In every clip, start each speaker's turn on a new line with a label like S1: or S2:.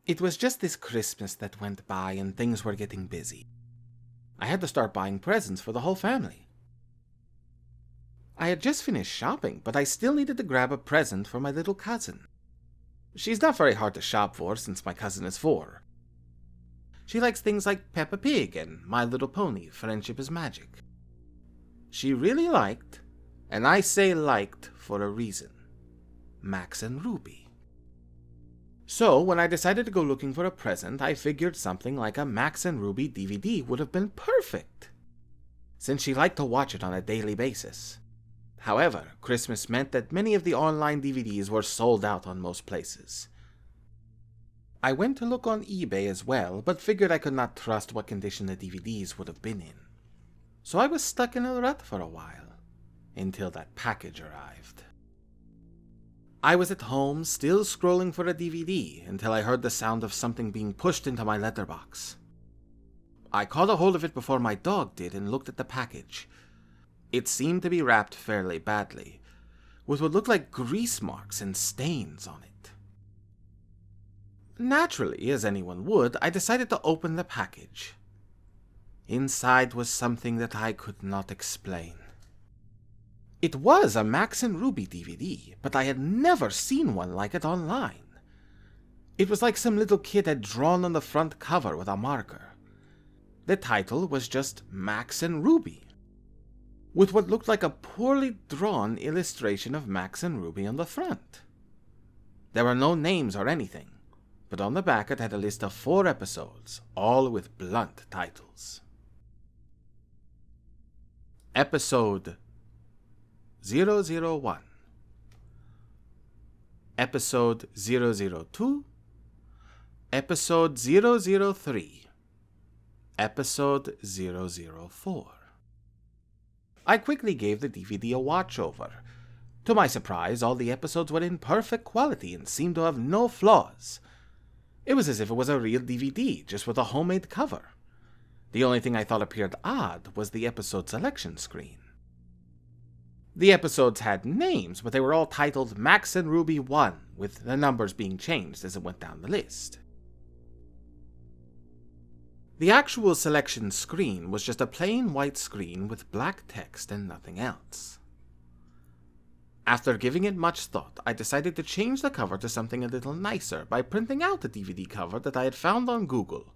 S1: It was just this Christmas that went by and things were getting busy. I had to start buying presents for the whole family. I had just finished shopping, but I still needed to grab a present for my little cousin. She's not very hard to shop for since my cousin is 4. She likes things like Peppa Pig and My Little Pony, Friendship is Magic. She really liked, and I say liked for a reason, Max and Ruby. So, when I decided to go looking for a present, I figured something like a Max and Ruby DVD would have been perfect, since she liked to watch it on a daily basis. However, Christmas meant that many of the online DVDs were sold out on most places. I went to look on eBay as well, but figured I could not trust what condition the DVDs would have been in. So I was stuck in a rut for a while, until that package arrived. I was at home, still scrolling for a DVD, until I heard the sound of something being pushed into my letterbox. I caught a hold of it before my dog did and looked at the package. It seemed to be wrapped fairly badly, with what looked like grease marks and stains on it. Naturally, as anyone would, I decided to open the package. Inside was something that I could not explain. It was a Max and Ruby DVD, but I had never seen one like it online. It was like some little kid had drawn on the front cover with a marker. The title was just Max and Ruby, with what looked like a poorly drawn illustration of Max and Ruby on the front. There were no names or anything, but on the back it had a list of 4 episodes, all with blunt titles. Episode 001, Episode 002, Episode 003, Episode 004. I quickly gave the DVD a watch-over. To my surprise, all the episodes were in perfect quality and seemed to have no flaws. It was as if it was a real DVD, just with a homemade cover. The only thing I thought appeared odd was the episode selection screen. The episodes had names, but they were all titled Max and Ruby 1, with the numbers being changed as it went down the list. The actual selection screen was just a plain white screen with black text and nothing else. After giving it much thought, I decided to change the cover to something a little nicer by printing out a DVD cover that I had found on Google,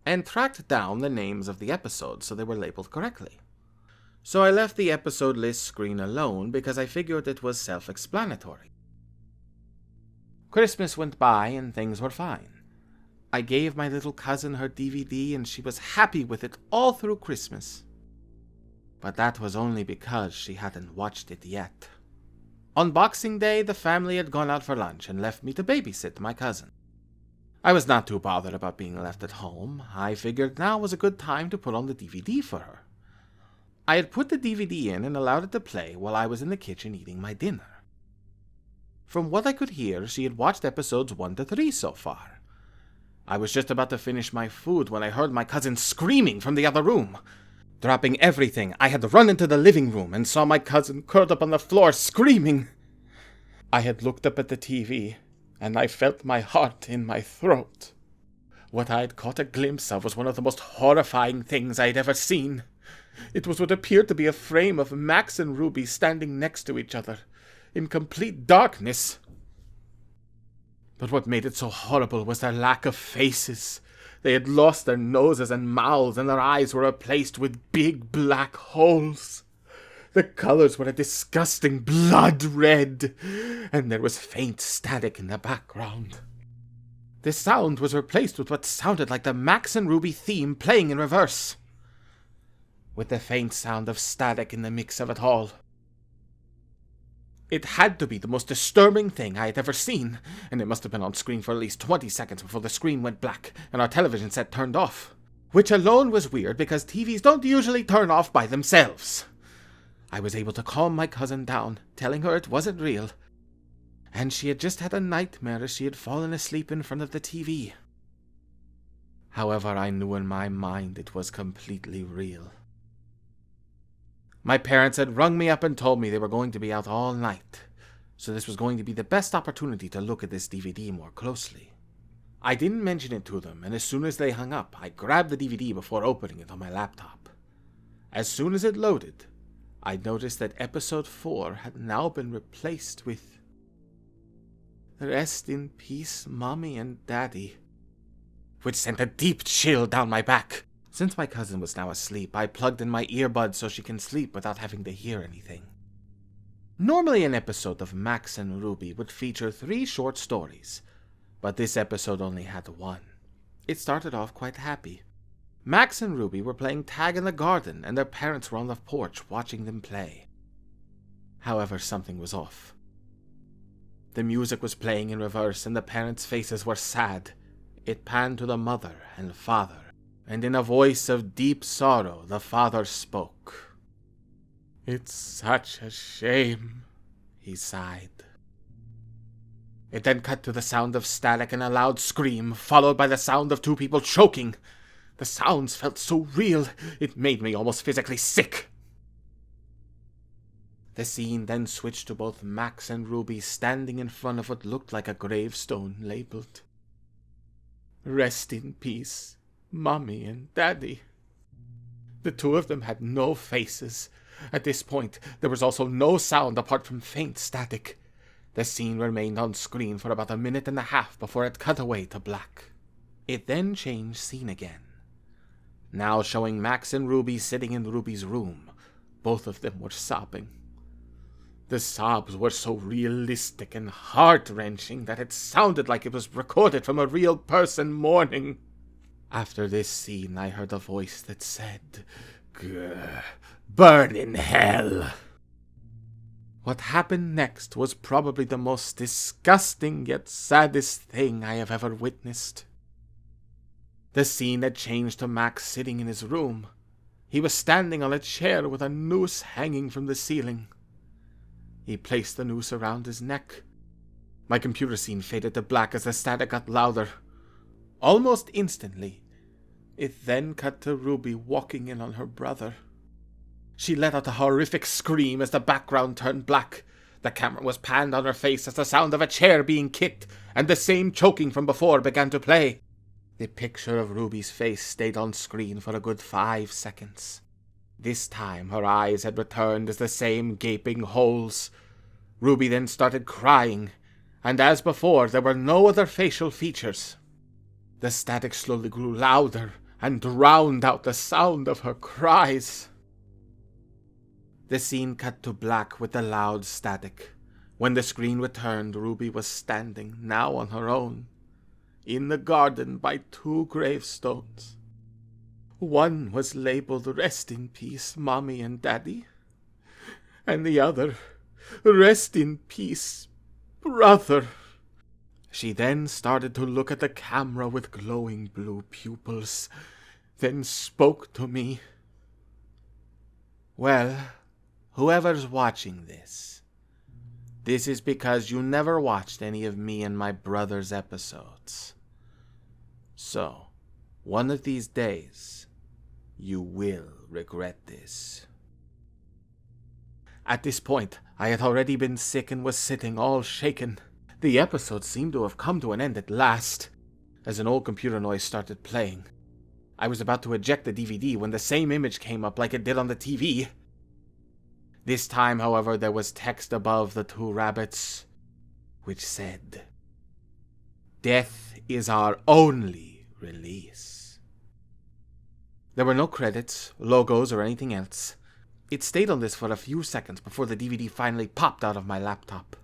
S1: and tracked down the names of the episodes so they were labeled correctly. So I left the episode list screen alone because I figured it was self-explanatory. Christmas went by and things were fine. I gave my little cousin her DVD and she was happy with it all through Christmas. But that was only because she hadn't watched it yet. On Boxing Day, the family had gone out for lunch and left me to babysit my cousin. I was not too bothered about being left at home. I figured now was a good time to put on the DVD for her. I had put the DVD in and allowed it to play while I was in the kitchen eating my dinner. From what I could hear, she had watched episodes 1 to 3 so far. I was just about to finish my food when I heard my cousin screaming from the other room. Dropping everything, I had run into the living room and saw my cousin curled up on the floor screaming. I had looked up at the TV, and I felt my heart in my throat. What I had caught a glimpse of was one of the most horrifying things I had ever seen. It was what appeared to be a frame of Max and Ruby standing next to each other, in complete darkness. But what made it so horrible was their lack of faces. They had lost their noses and mouths, and their eyes were replaced with big black holes. The colors were a disgusting blood red, and there was faint static in the background. The sound was replaced with what sounded like the Max and Ruby theme playing in reverse, with the faint sound of static in the mix of it all. It had to be the most disturbing thing I had ever seen, and it must have been on screen for at least 20 seconds before the screen went black and our television set turned off. Which alone was weird because TVs don't usually turn off by themselves. I was able to calm my cousin down, telling her it wasn't real, and she had just had a nightmare as she had fallen asleep in front of the TV. However, I knew in my mind it was completely real. My parents had rung me up and told me they were going to be out all night, so this was going to be the best opportunity to look at this DVD more closely. I didn't mention it to them, and as soon as they hung up, I grabbed the DVD before opening it on my laptop. As soon as it loaded, I noticed that episode 4 had now been replaced with "Rest in peace, Mommy and Daddy," which sent a deep chill down my back. Since my cousin was now asleep, I plugged in my earbuds so she can sleep without having to hear anything. Normally an episode of Max and Ruby would feature 3 short stories, but this episode only had 1. It started off quite happy. Max and Ruby were playing tag in the garden, and their parents were on the porch watching them play. However, something was off. The music was playing in reverse, and the parents' faces were sad. It panned to the mother and father, and in a voice of deep sorrow, the father spoke. "It's such a shame," he sighed. It then cut to the sound of static and a loud scream, followed by the sound of 2 people choking. The sounds felt so real, it made me almost physically sick. The scene then switched to both Max and Ruby standing in front of what looked like a gravestone labeled "Rest in peace, Mommy and Daddy." The 2 of them had no faces. At this point, there was also no sound apart from faint static. The scene remained on screen for about 1.5 minutes before it cut away to black. It then changed scene again, now showing Max and Ruby sitting in Ruby's room. Both of them were sobbing. The sobs were so realistic and heart-wrenching that it sounded like it was recorded from a real person mourning. After this scene, I heard a voice that said, "Grr, burn in hell." What happened next was probably the most disgusting yet saddest thing I have ever witnessed. The scene had changed to Max sitting in his room. He was standing on a chair with a noose hanging from the ceiling. He placed the noose around his neck. My computer scene faded to black as the static got louder. Almost instantly, it then cut to Ruby walking in on her brother. She let out a horrific scream as the background turned black. The camera was panned on her face as the sound of a chair being kicked and the same choking from before began to play. The picture of Ruby's face stayed on screen for a good 5 seconds. This time her eyes had returned as the same gaping holes. Ruby then started crying, and as before there were no other facial features. The static slowly grew louder and drowned out the sound of her cries. The scene cut to black with the loud static. When the screen returned, Ruby was standing, now on her own, in the garden by 2 gravestones. One was labeled "Rest in peace, Mommy and Daddy," and the other, "Rest in peace, Brother." She then started to look at the camera with glowing blue pupils, then spoke to me. "Well, whoever's watching this is because you never watched any of me and my brother's episodes. So, one of these days, you will regret this." At this point, I had already been sick and was sitting all shaken. The episode seemed to have come to an end at last, as an old computer noise started playing. I was about to eject the DVD when the same image came up like it did on the TV. This time, however, there was text above the 2 rabbits, which said, "Death is our only release." There were no credits, logos, or anything else. It stayed on this for a few seconds before the DVD finally popped out of my laptop.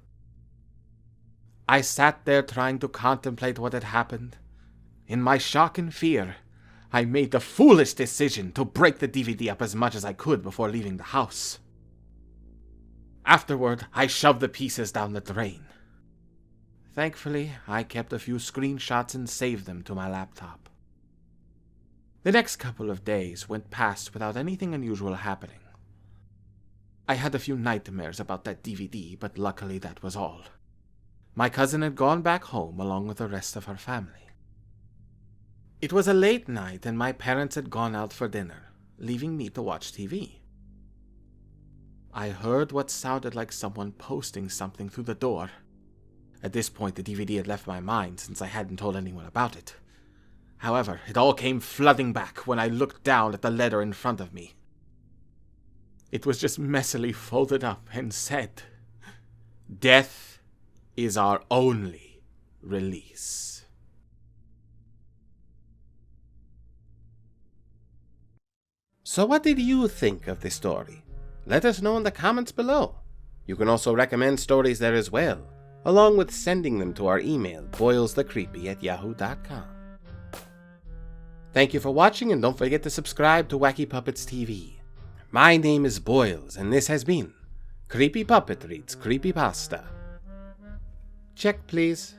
S1: I sat there trying to contemplate what had happened. In my shock and fear, I made the foolish decision to break the DVD up as much as I could before leaving the house. Afterward, I shoved the pieces down the drain. Thankfully, I kept a few screenshots and saved them to my laptop. The next couple of days went past without anything unusual happening. I had a few nightmares about that DVD, but luckily that was all. My cousin had gone back home along with the rest of her family. It was a late night and my parents had gone out for dinner, leaving me to watch TV. I heard what sounded like someone posting something through the door. At this point, the DVD had left my mind since I hadn't told anyone about it. However, it all came flooding back when I looked down at the letter in front of me. It was just messily folded up and said, "Death is our only release."
S2: So what did you think of this story? Let us know in the comments below. You can also recommend stories there as well, along with sending them to our email, boylesthecreepy@yahoo.com. Thank you for watching, and don't forget to subscribe to Whacky Puppets TV. My name is Boyles, and this has been Creepy Puppet Reads Creepypasta. Check, please.